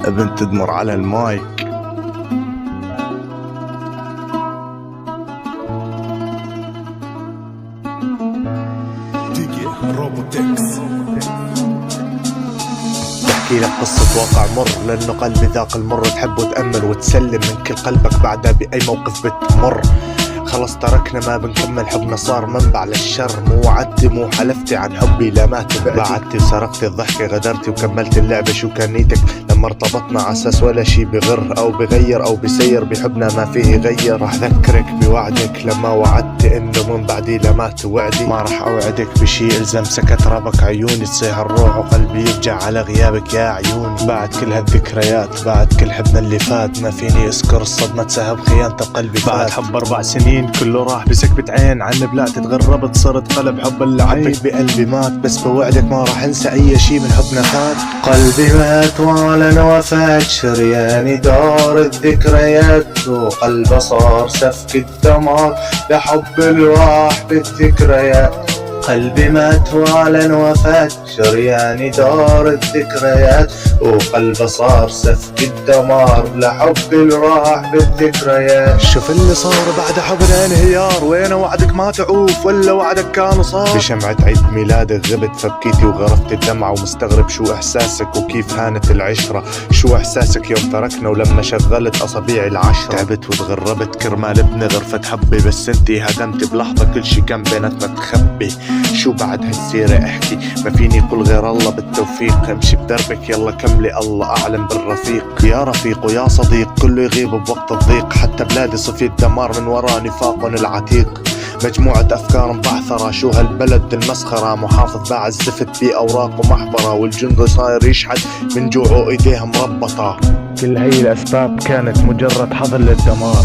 ابن تدمر على المايك. بحكي لك قصة واقع مر، لأنه قلبي ذاق المر، تحب وتأمل وتسلم من كل قلبك بعدها بأي موقف بتمر. خلص تركنا ما بنكمل، حبنا صار منبع للشر. مو وعدتي مو حلفتي عن حبي لا ما تبعتي، بعدتي وسرقتي الضحكة غدرتي وكملت اللعبة. شو كان نيتك لما ارتبطنا عساس ولا شي بغر أو بغير أو بسير بحبنا ما فيه يغير؟ راح ذكرك بوعدك لما وعدتي إنه من بعدي لما توعدي. ما راح أوعدك بشي إلزم سكت رابك عيوني، تصيح الروح وقلبي يرجع على غيابك يا عيوني. بعد كل هالذكريات بعد كل حبنا اللي فات ما فيني أذكر الصدمة سهب خيانة قلبي فات. بعد حب 4 سنين كله راح بسكبة عين، عن بلاد تغربت صرت قلب حب اللي حبك بقلبي مات. بس بوعدك ما راح انسى اي شي من حبنا فات. قلبي مات واعلن وفاة، شرياني دار الذكريات، وقلبه صار سفك الدمار لحب الواح بالذكريات. قلبي مات واعلن وفاة، شرياني دار الذكريات، وقلبه صار سفك الدمار لحب الراح بالذكريات. شوف اللي صار بعد حبنا انهيار، وين وعدك ما تعوف ولا وعدك كان صار؟ بشمعة عيد ميلادك غبت فبكيتي وغرفت الدمعة، ومستغرب شو احساسك وكيف هانت العشرة. شو احساسك يوم تركنا ولما شغلت اصابيعي ال10؟ تعبت وتغربت كرمال بنغر فتحبي، بس انتي هدمتي بلحظة كل شي كان بيناتنا تخبي. شو بعد هالسيرة احكي؟ ما فيني قول غير الله بالتوفيق. امشي بدربك يلا كملي الله اعلم بالرفيق. يا رفيق ويا صديق كله يغيب بوقت الضيق، حتى بلادي صفيت دمار من ورا نفاق العتيق. مجموعة افكار مبعثرة، شو هالبلد المسخرة؟ محافظ باع الزفت بيه اوراق ومحبرة، والجندو صاير يشحت من جوعه ايديها مربطة. كل هي الاسباب كانت مجرد حظر للدمار.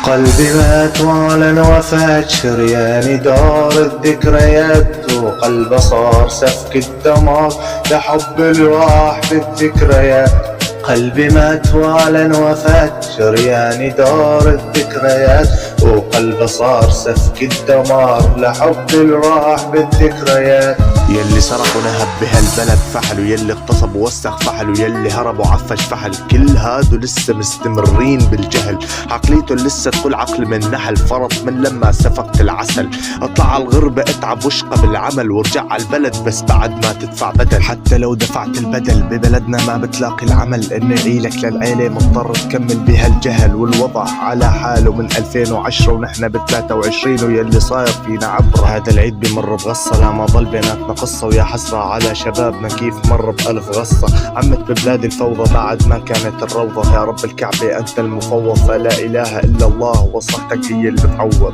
قلبي مات واعلن وفاة، شرياني دار الذكريات، وقلبه صار سفك الدمار لحب الواح بالذكريات. قلبي مات واعلن وفاة، شرياني دار الذكريات، وقلبه صار سفك الدمار لحب الراح بالذكريات. يلي سرق ونهب بهالبلد فحل، ويلي اغتصب ووسخ فحل، ويلي هرب وعفش فحل. كل هادو لسه مستمرين بالجهل، عقليته لسه تقول عقل من نحل. فرط من لما سفقت العسل، اطلع على الغربة اتعب واشقى بالعمل، وارجع على البلد بس بعد ما تدفع بدل. حتى لو دفعت البدل ببلدنا ما بتلاقي العمل، انه يعيلك للعيلة مضطر تكمل بهالجهل. والوضع على حاله من 2010 ونحن ب23، ويلي صاير فينا عبرة. هذا العيد بمر بغصة، لا ما ضل بيناتنا قصة، ويا حسرة على شبابنا كيف مر بألف غصة. عمت ببلاد الفوضى بعد ما كانت الروضة. يا رب الكعبة أنت المفوض، فلا إله إلا الله وصحتك هي اللي بتعوض.